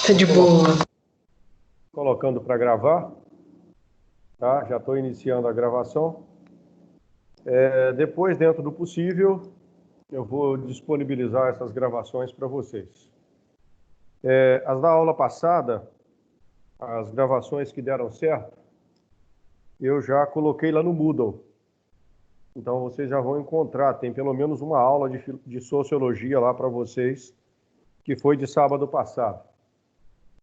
Tá de boa. Colocando para gravar, tá? Já estou iniciando a gravação. Depois, dentro do possível, eu vou disponibilizar essas gravações para vocês. As da aula passada, as gravações que deram certo, eu já coloquei lá no Moodle. Então, vocês já vão encontrar, tem pelo menos uma aula de sociologia lá para vocês, que foi de sábado passado.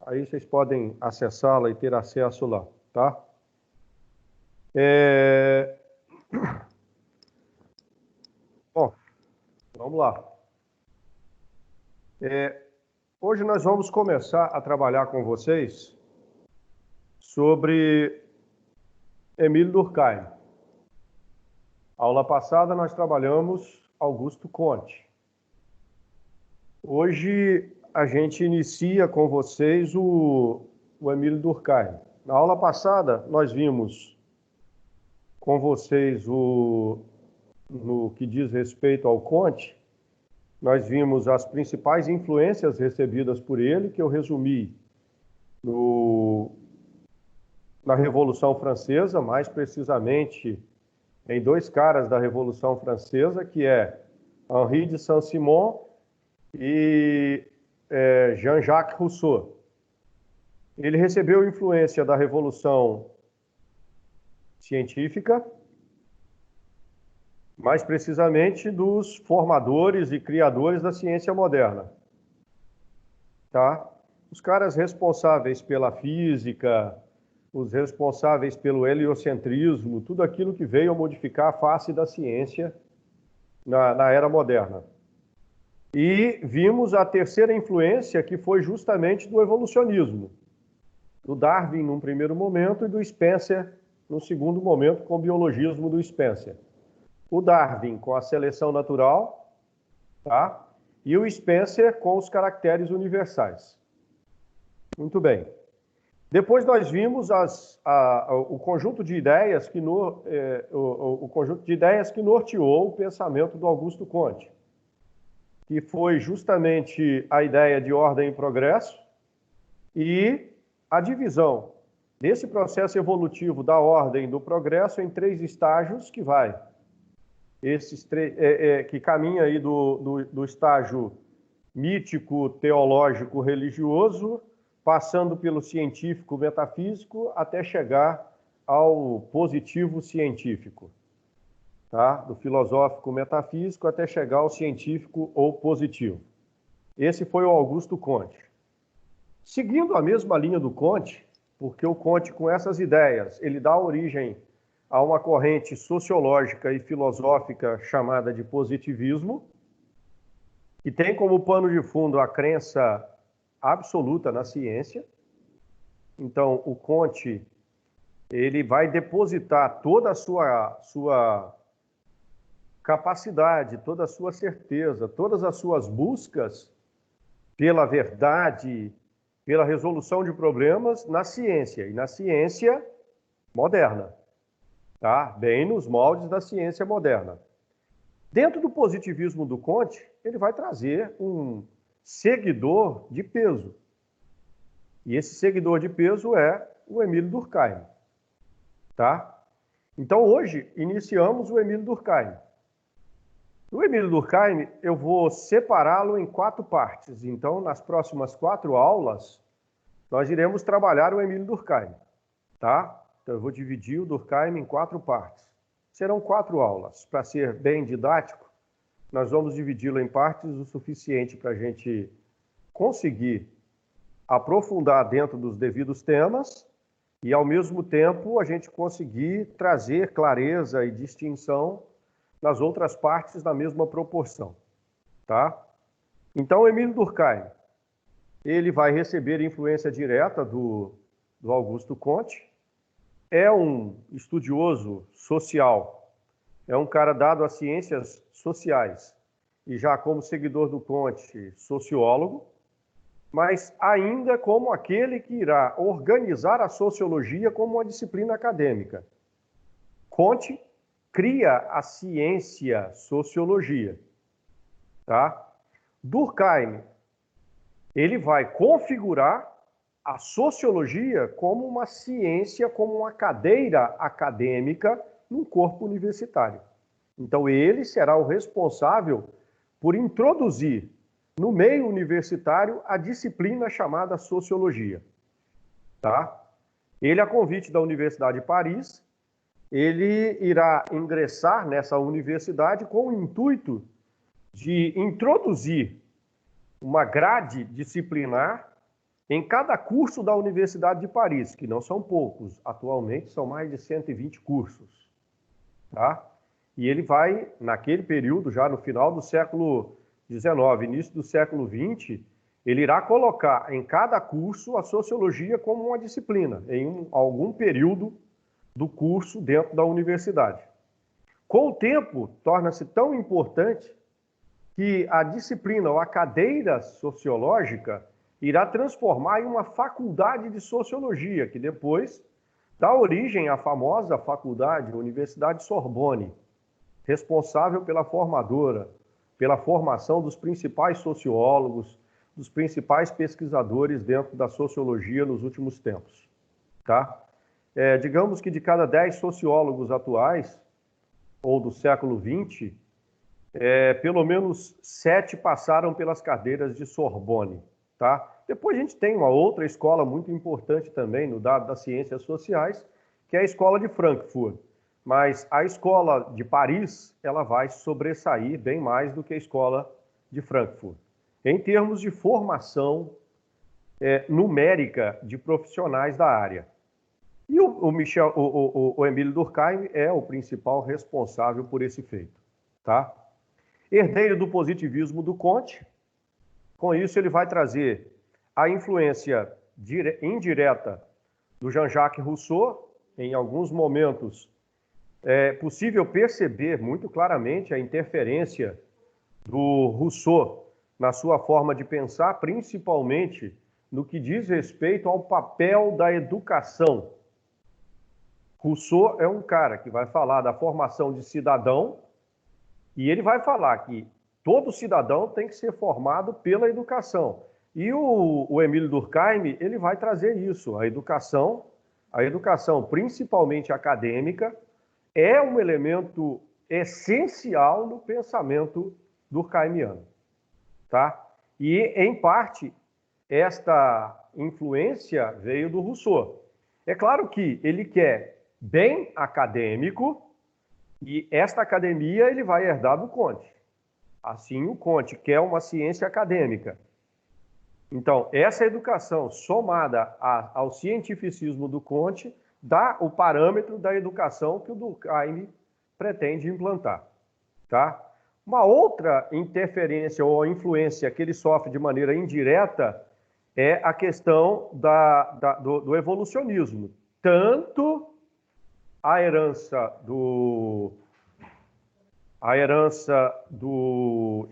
Aí vocês podem acessá-la e ter acesso lá, tá? Bom, vamos lá. Hoje nós vamos começar a trabalhar com vocês sobre Émile Durkheim. Aula passada nós trabalhamos Augusto Comte. Hoje a gente inicia com vocês o Émile Durkheim. Na aula passada nós vimos com vocês no que diz respeito ao Comte, nós vimos as principais influências recebidas por ele, que eu resumi na Revolução Francesa, mais precisamente em dois caras da Revolução Francesa, que é Henri de Saint-Simon e Jean-Jacques Rousseau. Ele recebeu influência da Revolução Científica, mais precisamente dos formadores e criadores da ciência moderna. Tá? Os caras responsáveis pela física, os responsáveis pelo heliocentrismo, tudo aquilo que veio a modificar a face da ciência na era moderna. E vimos a terceira influência, que foi justamente do evolucionismo, do Darwin num primeiro momento e do Spencer num segundo momento, com o biologismo do Spencer. O Darwin com a seleção natural, tá? E o Spencer com os caracteres universais. Muito bem. Depois nós vimos o conjunto de ideias que norteou o pensamento do Augusto Comte, que foi justamente a ideia de ordem e progresso e a divisão desse processo evolutivo da ordem e do progresso em três estágios que vai. Que caminha aí do estágio mítico, teológico, religioso, passando pelo científico, metafísico, até chegar ao positivo científico, tá? Do filosófico metafísico até chegar ao científico ou positivo. Esse foi o Augusto Comte. Seguindo a mesma linha do Comte, porque o Comte, com essas ideias, ele dá origem a uma corrente sociológica e filosófica chamada de positivismo, que tem como pano de fundo a crença absoluta na ciência. Então, o Comte, ele vai depositar toda a sua capacidade, toda a sua certeza, todas as suas buscas pela verdade, pela resolução de problemas na ciência, e na ciência moderna. Tá? Bem nos moldes da ciência moderna. Dentro do positivismo do Comte, ele vai trazer um seguidor de peso. E esse seguidor de peso é o Émile Durkheim. Tá? Então, hoje, iniciamos o Émile Durkheim. O Émile Durkheim, eu vou separá-lo em 4 partes. Então, nas próximas 4 aulas, nós iremos trabalhar o Émile Durkheim. Tá? Então, eu vou dividir o Durkheim em 4 partes. Serão 4 aulas. Para ser bem didático, nós vamos dividi-lo em partes o suficiente para a gente conseguir aprofundar dentro dos devidos temas e, ao mesmo tempo, a gente conseguir trazer clareza e distinção nas outras partes na mesma proporção. Tá? Então, Émile Durkheim, ele vai receber influência direta do Augusto Comte. É um estudioso social, é um cara dado às ciências sociais e já como seguidor do Comte, sociólogo, mas ainda como aquele que irá organizar a sociologia como uma disciplina acadêmica. Comte cria a ciência sociologia, tá? Durkheim ele vai configurar a sociologia como uma ciência, como uma cadeira acadêmica num corpo universitário. Então, ele será o responsável por introduzir no meio universitário a disciplina chamada sociologia. Tá? Ele, a convite da Universidade de Paris, ele irá ingressar nessa universidade com o intuito de introduzir uma grade disciplinar em cada curso da Universidade de Paris, que não são poucos, atualmente são mais de 120 cursos. Tá? E ele vai, naquele período, já no final do século XIX, início do século XX, ele irá colocar em cada curso a sociologia como uma disciplina, em algum período do curso dentro da universidade. Com o tempo, torna-se tão importante que a disciplina ou a cadeira sociológica irá transformar em uma faculdade de sociologia, que depois dá origem à famosa faculdade, Universidade Sorbonne, responsável pela formação dos principais sociólogos, dos principais pesquisadores dentro da sociologia nos últimos tempos. Tá? Digamos que de cada 10 sociólogos atuais, ou do século XX, pelo menos 7 passaram pelas cadeiras de Sorbonne. Tá? Depois a gente tem uma outra escola muito importante também no dado das ciências sociais, que é a Escola de Frankfurt. Mas a Escola de Paris, ela vai sobressair bem mais do que a Escola de Frankfurt, em termos de formação numérica de profissionais da área. E o Emile Durkheim é o principal responsável por esse feito. Tá? Herdeiro do positivismo do Comte, com isso ele vai trazer a influência indireta do Jean-Jacques Rousseau. Em alguns momentos é possível perceber muito claramente a interferência do Rousseau na sua forma de pensar, principalmente no que diz respeito ao papel da educação. Rousseau é um cara que vai falar da formação de cidadão e ele vai falar que todo cidadão tem que ser formado pela educação. E o Emile Durkheim, ele vai trazer isso, a educação principalmente acadêmica, é um elemento essencial no pensamento durkheimiano. Tá? E, em parte, esta influência veio do Rousseau. É claro que ele quer bem acadêmico e esta academia ele vai herdar do Comte. Assim, o Comte quer uma ciência acadêmica. Então, essa educação somada ao cientificismo do Comte dá o parâmetro da educação que o Durkheim pretende implantar. Tá? Uma outra interferência ou influência que ele sofre de maneira indireta é a questão do evolucionismo. Tanto a herança do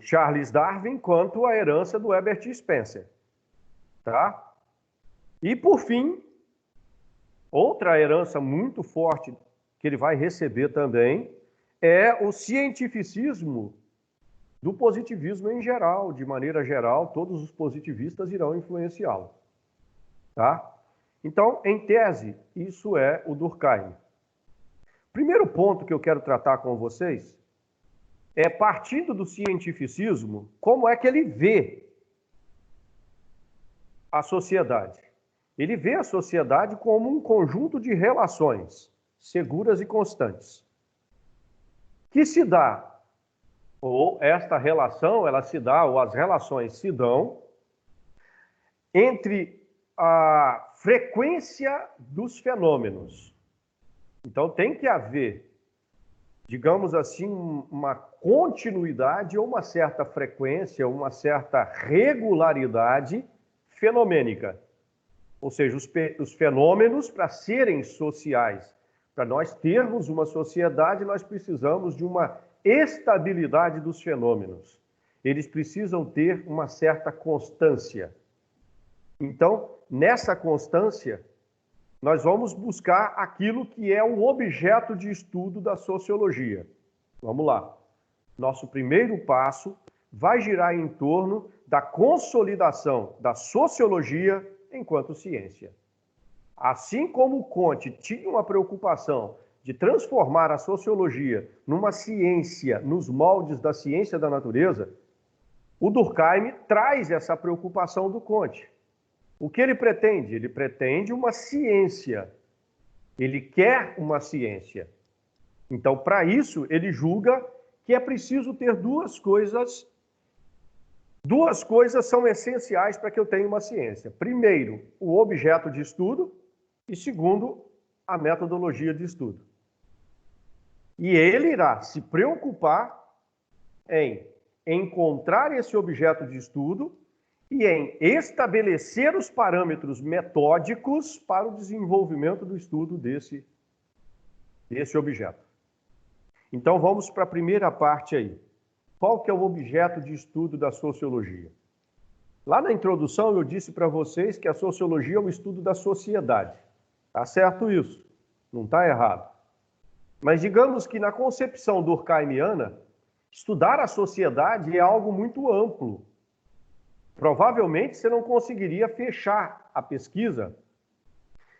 Charles Darwin quanto a herança do Herbert Spencer. Tá? E, por fim, outra herança muito forte que ele vai receber também é o cientificismo do positivismo em geral. De maneira geral, todos os positivistas irão influenciá-lo. Tá? Então, em tese, isso é o Durkheim. Primeiro ponto que eu quero tratar com vocês é, partindo do cientificismo, como é que ele vê a sociedade. Ele vê a sociedade como um conjunto de relações seguras e constantes, que se dá, ou esta relação, ela se dá, ou as relações se dão, entre a frequência dos fenômenos. Então, tem que haver, digamos assim, uma continuidade ou uma certa frequência, uma certa regularidade fenomênica. Ou seja, os fenômenos, para serem sociais, para nós termos uma sociedade, nós precisamos de uma estabilidade dos fenômenos. Eles precisam ter uma certa constância. Então, nessa constância, nós vamos buscar aquilo que é o objeto de estudo da sociologia. Vamos lá. Nosso primeiro passo vai girar em torno da consolidação da sociologia enquanto ciência. Assim como Comte tinha uma preocupação de transformar a sociologia numa ciência, nos moldes da ciência da natureza, o Durkheim traz essa preocupação do Comte. O que ele pretende? Ele pretende uma ciência. Ele quer uma ciência. Então, para isso, ele julga que é preciso ter duas coisas. Duas coisas são essenciais para que eu tenha uma ciência. Primeiro, o objeto de estudo e, segundo, a metodologia de estudo. E ele irá se preocupar em encontrar esse objeto de estudo e em estabelecer os parâmetros metódicos para o desenvolvimento do estudo desse objeto. Então, vamos para a primeira parte aí. Qual que é o objeto de estudo da sociologia? Lá na introdução eu disse para vocês que a sociologia é o estudo da sociedade. Tá certo isso? Não está errado. Mas digamos que na concepção durkheimiana, estudar a sociedade é algo muito amplo. Provavelmente você não conseguiria fechar a pesquisa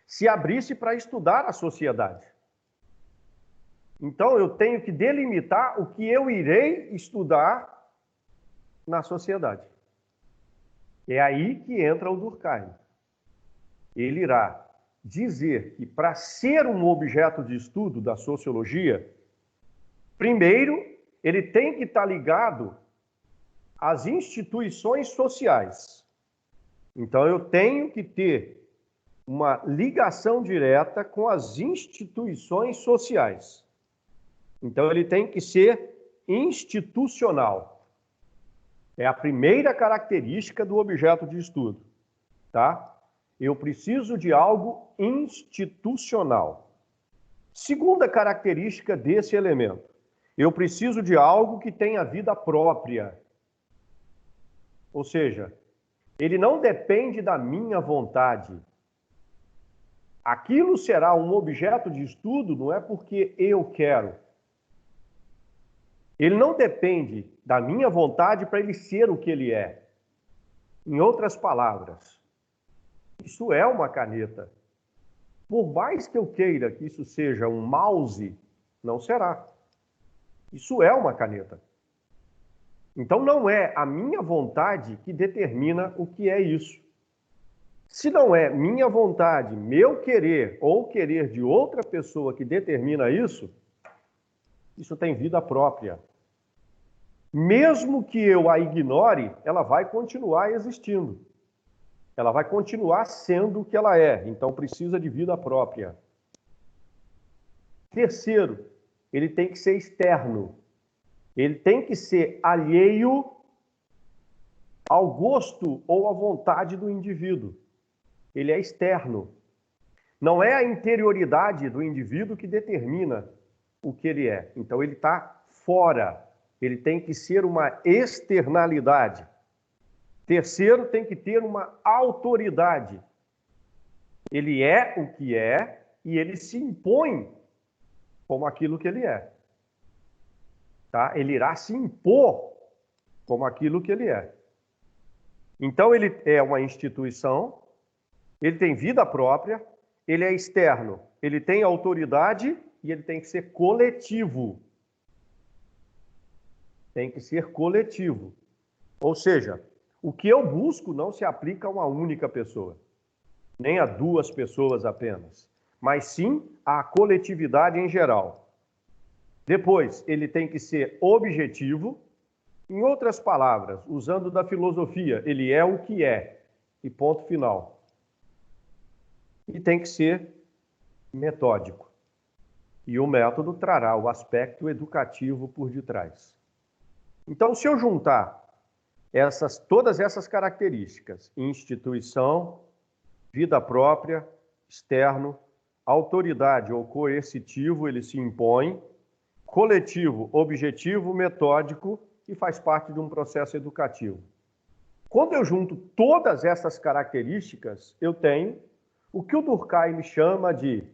se abrisse para estudar a sociedade. Então eu tenho que delimitar o que eu irei estudar na sociedade. É aí que entra o Durkheim. Ele irá dizer que para ser um objeto de estudo da sociologia, primeiro ele tem que estar ligado às instituições sociais. Então eu tenho que ter uma ligação direta com as instituições sociais. Então ele tem que ser institucional. É a primeira característica do objeto de estudo, tá? Eu preciso de algo institucional. Segunda característica desse elemento, eu preciso de algo que tenha vida própria. Ou seja, ele não depende da minha vontade. Aquilo será um objeto de estudo não é porque eu quero. Ele não depende da minha vontade para ele ser o que ele é. Em outras palavras, isso é uma caneta. Por mais que eu queira que isso seja um mouse, não será. Isso é uma caneta. Então não é a minha vontade que determina o que é isso. Se não é minha vontade, meu querer ou querer de outra pessoa que determina isso, isso tem vida própria. Mesmo que eu a ignore, ela vai continuar existindo. Ela vai continuar sendo o que ela é. Então precisa de vida própria. Terceiro, ele tem que ser externo. Ele tem que ser alheio ao gosto ou à vontade do indivíduo. Ele é externo. Não é a interioridade do indivíduo que determina o que ele é. Então ele está fora. Ele tem que ser uma externalidade. Terceiro, tem que ter uma autoridade. Ele é o que é e ele se impõe como aquilo que ele é. Tá? Ele irá se impor como aquilo que ele é. Então ele é uma instituição, ele tem vida própria, ele é externo, ele tem autoridade e ele tem que ser coletivo. Tem que ser coletivo. Ou seja, o que eu busco não se aplica a uma única pessoa, nem a duas pessoas apenas, mas sim à coletividade em geral. Depois, ele tem que ser objetivo. Em outras palavras, usando da filosofia, ele é o que é, e ponto final. E tem que ser metódico. E o método trará o aspecto educativo por detrás. Então, se eu juntar todas essas características, instituição, vida própria, externo, autoridade ou coercitivo, ele se impõe, coletivo, objetivo, metódico e faz parte de um processo educativo. Quando eu junto todas essas características, eu tenho o que o Durkheim chama de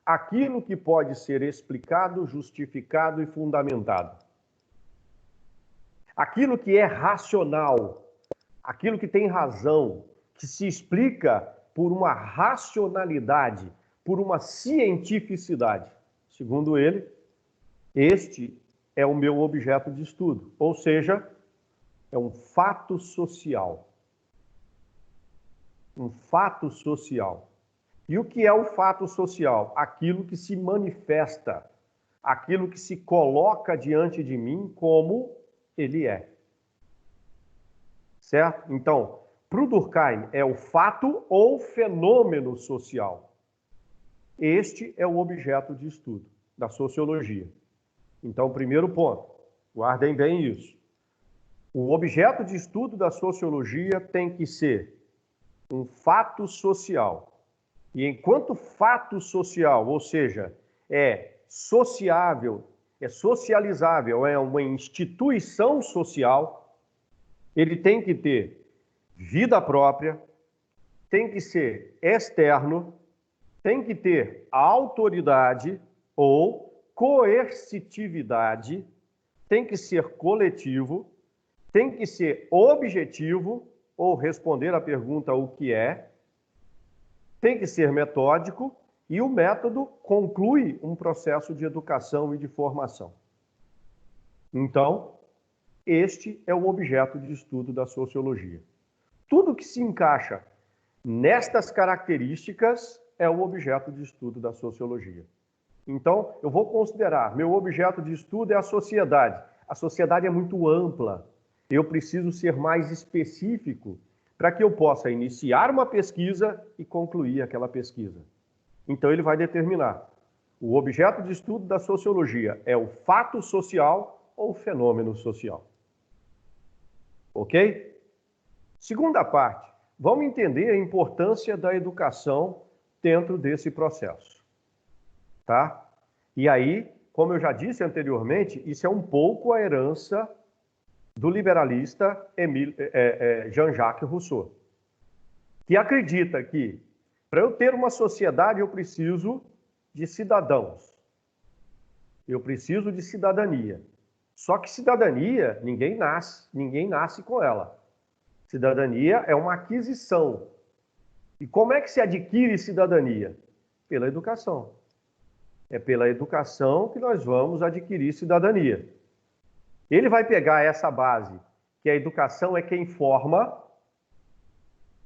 aquilo que pode ser explicado, justificado e fundamentado. aquilo que é racional, aquilo que tem razão, que se explica por uma racionalidade, por uma cientificidade. Segundo ele, este é o meu objeto de estudo, ou seja, é um fato social. Um fato social. E o que é o fato social? Aquilo que se manifesta, aquilo que se coloca diante de mim como ele é. Certo? Então, para o Durkheim, é o fato ou fenômeno social. Este é o objeto de estudo da sociologia. Então, primeiro ponto, guardem bem isso. O objeto de estudo da sociologia tem que ser um fato social. E enquanto fato social, ou seja, é sociável, é socializável, é uma instituição social, ele tem que ter vida própria, tem que ser externo, tem que ter autoridade ou coercitividade, tem que ser coletivo, tem que ser objetivo, ou responder à pergunta o que é, tem que ser metódico, e o método conclui um processo de educação e de formação. Então, este é o objeto de estudo da sociologia. Tudo que se encaixa nestas características é o objeto de estudo da sociologia. Então, eu vou considerar, meu objeto de estudo é a sociedade. A sociedade é muito ampla. Eu preciso ser mais específico para que eu possa iniciar uma pesquisa e concluir aquela pesquisa. Então, ele vai determinar. O objeto de estudo da sociologia é o fato social ou o fenômeno social. Ok? Segunda parte, vamos entender a importância da educação dentro desse processo. Tá? E aí, como eu já disse anteriormente, isso é um pouco a herança do liberalista Jean-Jacques Rousseau, que acredita que para eu ter uma sociedade eu preciso de cidadãos, eu preciso de cidadania. Só que cidadania, ninguém nasce com ela. Cidadania é uma aquisição. E como é que se adquire cidadania? Pela educação. É pela educação que nós vamos adquirir cidadania. Ele vai pegar essa base, que a educação é quem forma,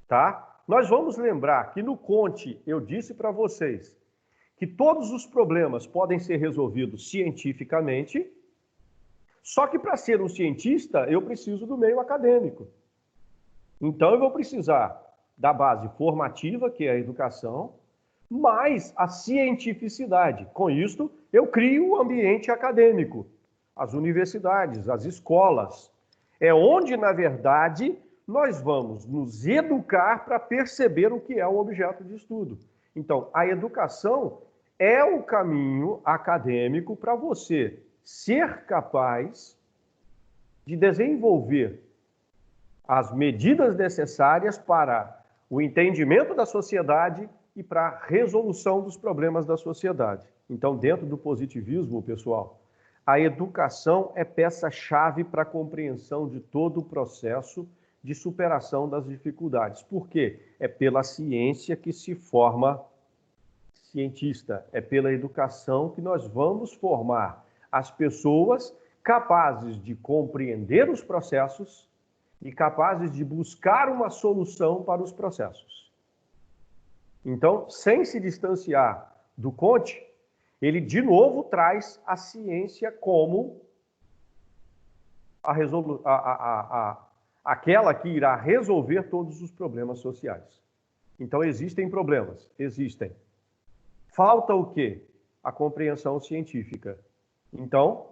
tá? Nós vamos lembrar que no Conte eu disse para vocês que todos os problemas podem ser resolvidos cientificamente, só que para ser um cientista eu preciso do meio acadêmico. Então eu vou precisar da base formativa, que é a educação, mais a cientificidade. Com isto, eu crio o ambiente acadêmico. As universidades, as escolas. É onde, na verdade, nós vamos nos educar para perceber o que é o objeto de estudo. Então, a educação é o caminho acadêmico para você ser capaz de desenvolver as medidas necessárias para o entendimento da sociedade e para a resolução dos problemas da sociedade. Então, dentro do positivismo, pessoal, a educação é peça-chave para a compreensão de todo o processo de superação das dificuldades. Por quê? É pela ciência que se forma cientista, é pela educação que nós vamos formar as pessoas capazes de compreender os processos e capazes de buscar uma solução para os processos. Então, sem se distanciar do Conte, ele de novo traz a ciência como aquela que irá resolver todos os problemas sociais. Então, existem problemas? Existem. Falta o quê? A compreensão científica. Então,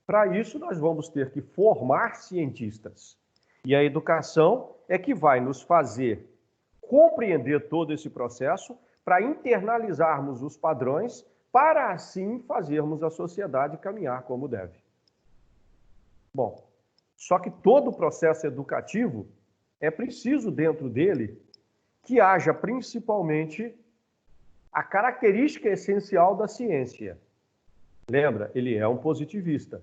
para isso, nós vamos ter que formar cientistas. E a educação é que vai nos fazer compreender todo esse processo para internalizarmos os padrões, para assim fazermos a sociedade caminhar como deve. Bom, só que todo o processo educativo é preciso dentro dele que haja principalmente a característica essencial da ciência. Lembra, ele é um positivista.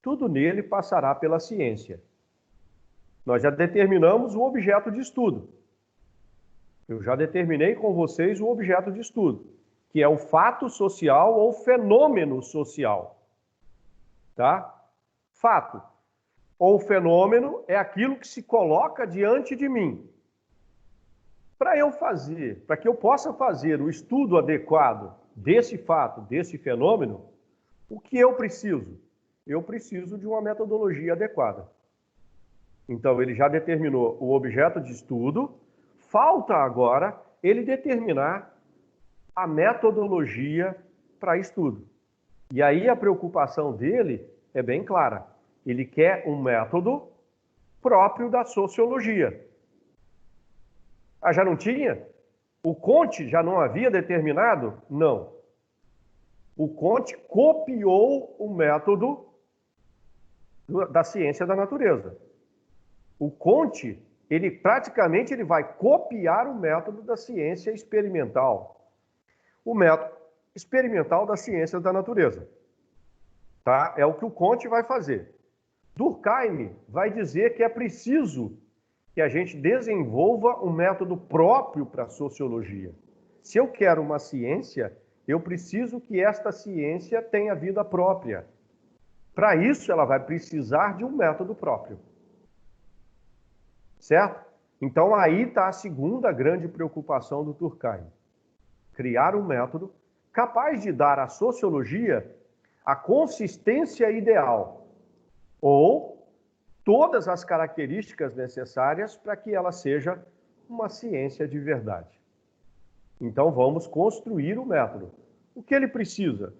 Tudo nele passará pela ciência. Nós já determinamos o objeto de estudo. Eu já determinei com vocês o objeto de estudo, que é o fato social ou fenômeno social. Tá? Fato ou fenômeno é aquilo que se coloca diante de mim. Para que eu possa fazer o estudo adequado desse fato, desse fenômeno, o que eu preciso? Eu preciso de uma metodologia adequada. Então, ele já determinou o objeto de estudo, falta agora ele determinar a metodologia para estudo. E aí a preocupação dele é bem clara. Ele quer um método próprio da sociologia. Ah, já não tinha? O Comte já não havia determinado? Não. O Comte copiou o método da ciência da natureza. O Comte, ele praticamente vai copiar o método da ciência experimental. O método experimental da ciência da natureza. Tá? É o que o Comte vai fazer. Durkheim vai dizer que é preciso que a gente desenvolva um método próprio para a sociologia. Se eu quero uma ciência, eu preciso que esta ciência tenha vida própria. Para isso, ela vai precisar de um método próprio. Certo? Então, aí está a segunda grande preocupação do Durkheim. Criar um método capaz de dar à sociologia a consistência ideal, ou todas as características necessárias para que ela seja uma ciência de verdade. Então, vamos construir o método. O que ele precisa?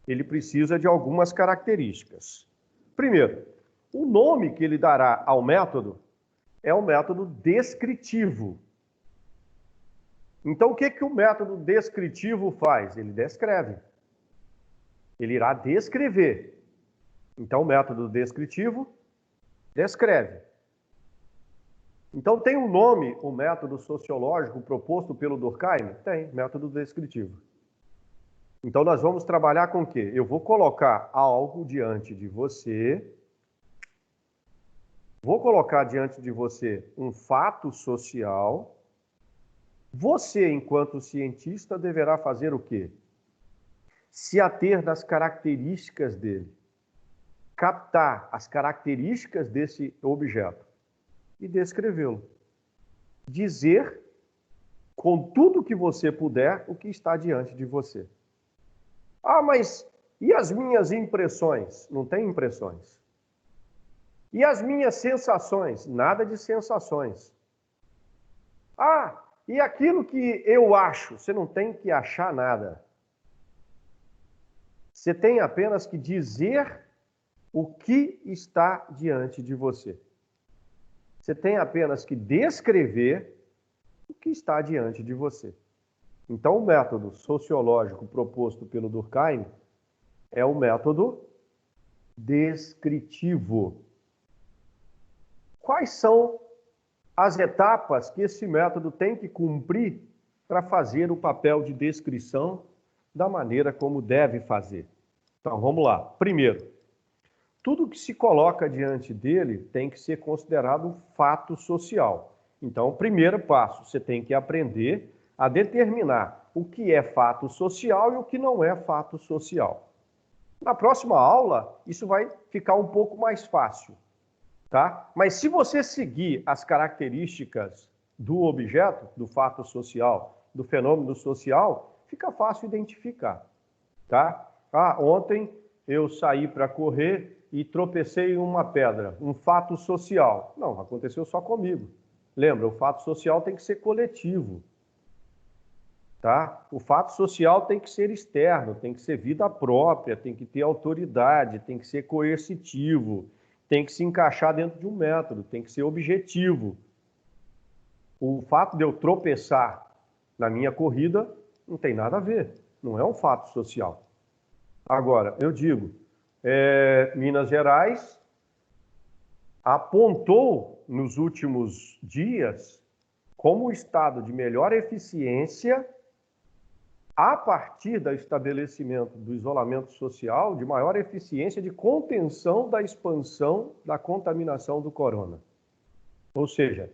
Ele precisa de algumas características. Primeiro, o nome que ele dará ao método é o método descritivo. Então, o que o método descritivo faz? Ele descreve. Ele irá descrever. Então, o método descritivo descreve. Então, tem um nome, o método sociológico proposto pelo Durkheim? Tem, método descritivo. Então, nós vamos trabalhar com o quê? Eu vou colocar algo diante de você, vou colocar diante de você um fato social. Você, enquanto cientista, deverá fazer o quê? Se ater das características dele. Captar as características desse objeto e descrevê-lo. Dizer, com tudo que você puder, o que está diante de você. Ah, mas e as minhas impressões? Não tem impressões. E as minhas sensações? Nada de sensações. Ah, e aquilo que eu acho? Você não tem que achar nada. Você tem apenas que dizer o que está diante de você. Você tem apenas que descrever o que está diante de você. Então, o método sociológico proposto pelo Durkheim é o método descritivo. Quais são as etapas que esse método tem que cumprir para fazer o papel de descrição da maneira como deve fazer? Então, vamos lá. Primeiro, tudo que se coloca diante dele tem que ser considerado um fato social. Então, o primeiro passo, você tem que aprender a determinar o que é fato social e o que não é fato social. Na próxima aula, isso vai ficar um pouco mais fácil, tá? Mas se você seguir as características do objeto, do fato social, do fenômeno social, fica fácil identificar, tá? Ah, ontem eu saí para correr e tropecei em uma pedra, um fato social. Não, aconteceu só comigo. Lembra, o fato social tem que ser coletivo. Tá? O fato social tem que ser externo, tem que ser vida própria, tem que ter autoridade, tem que ser coercitivo, tem que se encaixar dentro de um método, tem que ser objetivo. O fato de eu tropeçar na minha corrida não tem nada a ver, não é um fato social. Agora, eu digo, Minas Gerais apontou nos últimos dias como o estado de melhor eficiência a partir do estabelecimento do isolamento social, de maior eficiência de contenção da expansão da contaminação do corona. Ou seja,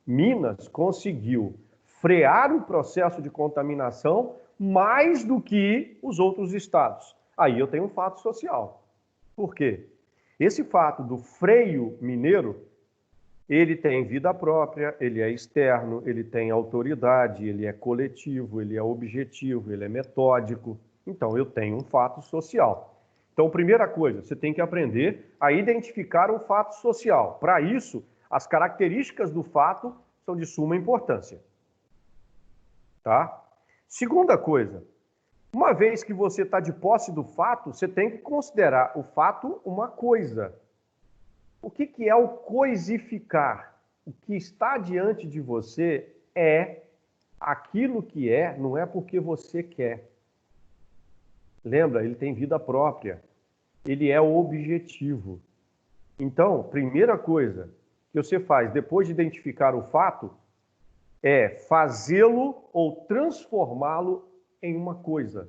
Minas conseguiu frear o processo de contaminação mais do que os outros estados. Aí eu tenho um fato social. Por quê? Esse fato do freio mineiro, ele tem vida própria, ele é externo, ele tem autoridade, ele é coletivo, ele é objetivo, ele é metódico. Então, eu tenho um fato social. Então, primeira coisa, você tem que aprender a identificar um fato social. Para isso, as características do fato são de suma importância. Tá? Segunda coisa, uma vez que você está de posse do fato, você tem que considerar o fato uma coisa. O que é o coisificar? O que está diante de você é aquilo que é, não é porque você quer. Lembra, ele tem vida própria. Ele é o objetivo. Então, primeira coisa que você faz depois de identificar o fato é fazê-lo ou transformá-lo em uma coisa.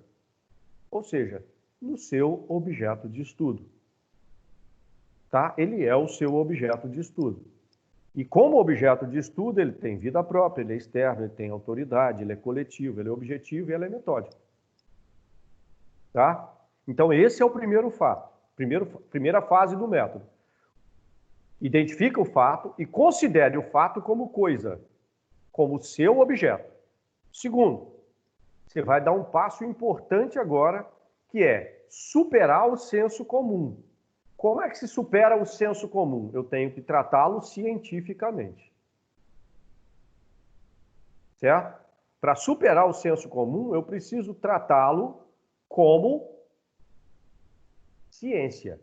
Ou seja, no seu objeto de estudo. Tá? Ele é o seu objeto de estudo. E como objeto de estudo, ele tem vida própria, ele é externo, ele tem autoridade, ele é coletivo, ele é objetivo e ele é metódico. Tá? Então, esse é o primeiro fato, primeira fase do método. Identifica o fato e considere o fato como coisa, como seu objeto. Segundo, você vai dar um passo importante agora, que é superar o senso comum. Como é que se supera o senso comum? Eu tenho que tratá-lo cientificamente. Certo? Para superar o senso comum, eu preciso tratá-lo como ciência.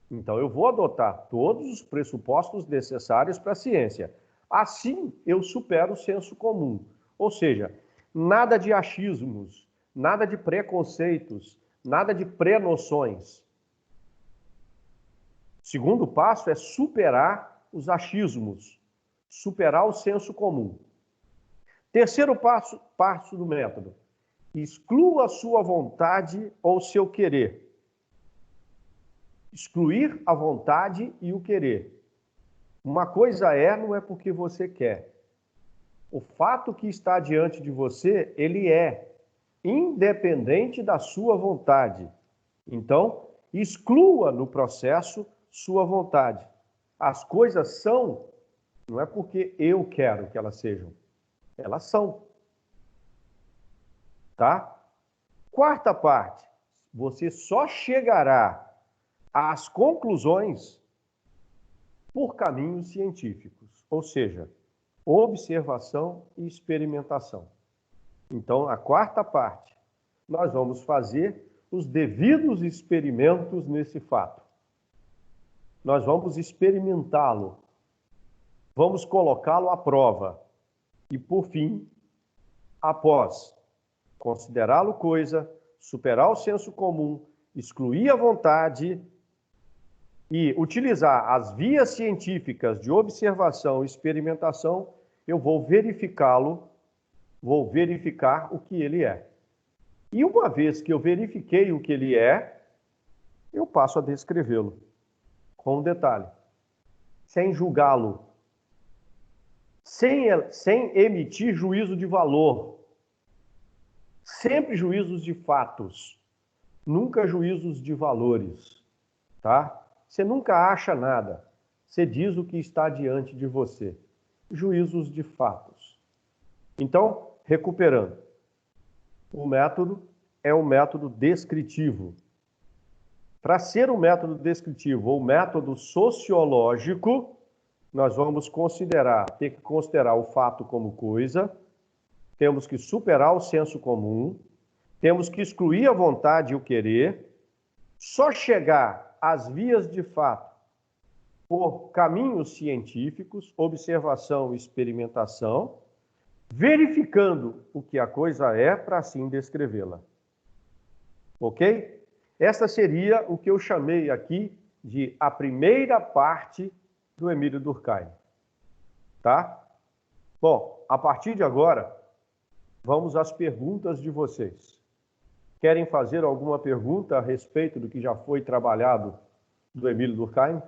Então, eu vou adotar todos os pressupostos necessários para a ciência. Assim, eu supero o senso comum. Ou seja, nada de achismos, nada de preconceitos, nada de pré-noções. Segundo passo é superar os achismos, superar o senso comum. Terceiro passo do método, exclua a sua vontade ou seu querer. Excluir a vontade e o querer. Uma coisa é, não é porque você quer. O fato que está diante de você, ele é independente da sua vontade. Então, exclua no processo sua vontade. As coisas são, não é porque eu quero que elas sejam. Elas são. Tá? Quarta parte, você só chegará às conclusões por caminhos científicos, ou seja, observação e experimentação. Então, a quarta parte, nós vamos fazer os devidos experimentos nesse fato. Nós vamos experimentá-lo, vamos colocá-lo à prova. E, por fim, após considerá-lo coisa, superar o senso comum, excluir a vontade e utilizar as vias científicas de observação e experimentação, eu vou verificá-lo, vou verificar o que ele é. E uma vez que eu verifiquei o que ele é, eu passo a descrevê-lo, com um detalhe, sem julgá-lo, sem emitir juízo de valor, sempre juízos de fatos, nunca juízos de valores, tá? Você nunca acha nada, você diz o que está diante de você. Juízos de fatos. Então, recuperando, o método é um método descritivo. Para ser um método descritivo ou método sociológico, nós vamos ter que considerar o fato como coisa, temos que superar o senso comum, temos que excluir a vontade e o querer, só chegar às vias de fato por caminhos científicos, observação e experimentação, verificando o que a coisa é para assim descrevê-la. Ok? Essa seria o que eu chamei aqui de a primeira parte do Emílio Durkheim. Tá? Bom, a partir de agora, vamos às perguntas de vocês. Querem fazer alguma pergunta a respeito do que já foi trabalhado do Emílio Durkheim?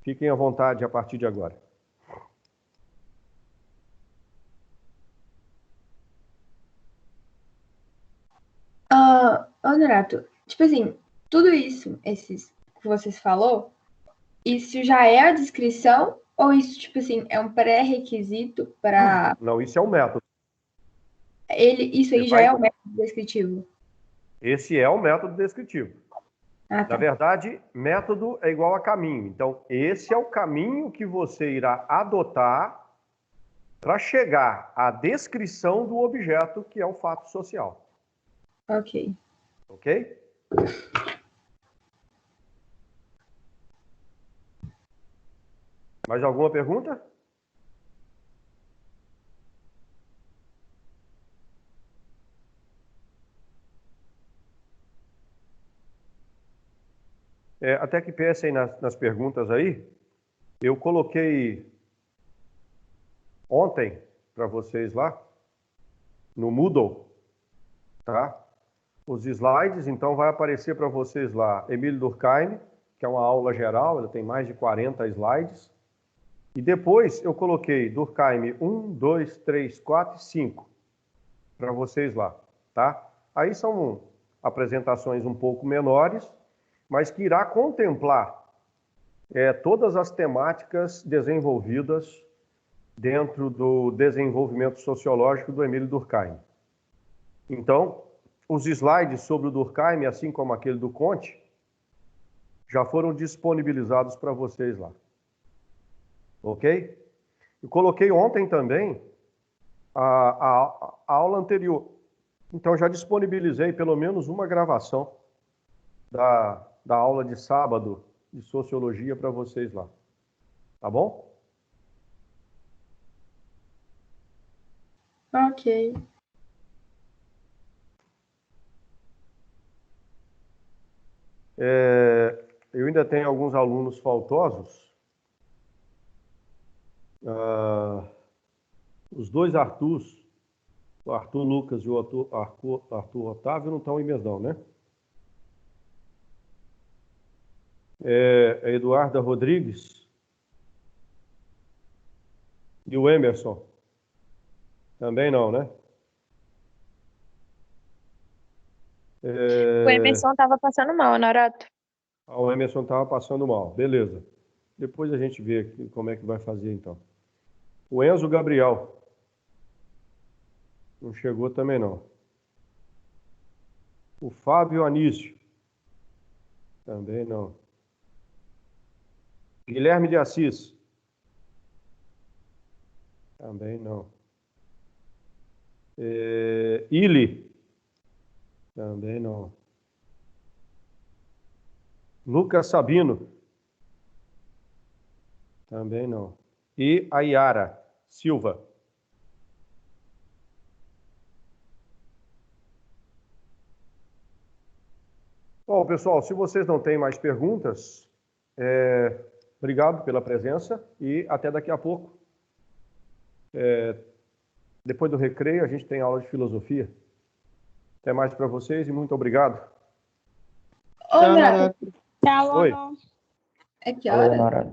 Fiquem à vontade a partir de agora. Honorato, tipo assim, tudo isso, esses que vocês falou, isso já é a descrição ou isso, tipo assim, é um pré-requisito para Não, isso é um método. isso aí já é o método descritivo? Esse é o método descritivo. Ah, tá. Na verdade, método é igual a caminho. Então, esse é o caminho que você irá adotar para chegar à descrição do objeto, que é o fato social. Ok. Ok? Mais alguma pergunta? Até que pensem nas perguntas aí. Eu coloquei ontem para vocês lá, no Moodle, tá? Os slides, então vai aparecer para vocês lá Emílio Durkheim, que é uma aula geral, ela tem mais de 40 slides. E depois eu coloquei Durkheim 1, 2, 3, 4 e 5 para vocês lá, tá? Aí são apresentações um pouco menores, mas que irá contemplar todas as temáticas desenvolvidas dentro do desenvolvimento sociológico do Emílio Durkheim. Então, os slides sobre o Durkheim, assim como aquele do Comte, já foram disponibilizados para vocês lá. Ok? Eu coloquei ontem também a aula anterior. Então, já disponibilizei pelo menos uma gravação da aula de sábado de Sociologia para vocês lá. Tá bom? Ok. Eu ainda tenho alguns alunos faltosos. Os dois Arthurs, o Arthur Lucas e o Arthur Otávio, não estão em mesão, né? A Eduarda Rodrigues e o Emerson. Também não, né? O Emerson estava passando mal, Honorato. O Emerson estava passando mal, beleza. Depois a gente vê aqui como é que vai fazer então. O Enzo Gabriel. Não chegou também não. O Fábio Anísio. Também não. Guilherme de Assis. Também não. Ili. Também não. Lucas Sabino. Também não. E a Yara Silva. Bom, pessoal, se vocês não têm mais perguntas, obrigado pela presença e até daqui a pouco. Depois do recreio, a gente tem aula de filosofia. Até mais para vocês e muito obrigado. Honorato, Tchau, Oi. Honorato. é que hora?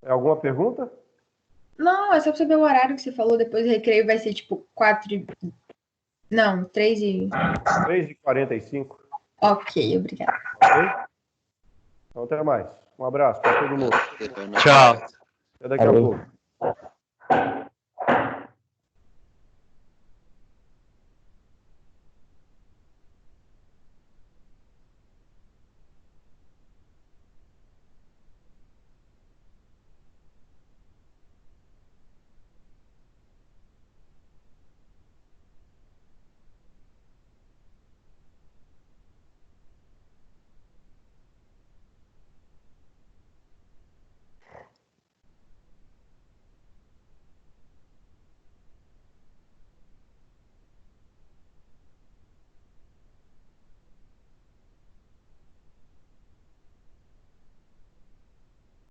Alguma pergunta? Não, é só pra saber o horário que você falou. Depois do recreio vai ser tipo 4 Não, 3 e... 3h45. Ok, obrigada. Ok? Então, até mais. Um abraço para todo mundo. Tchau. Até daqui a pouco.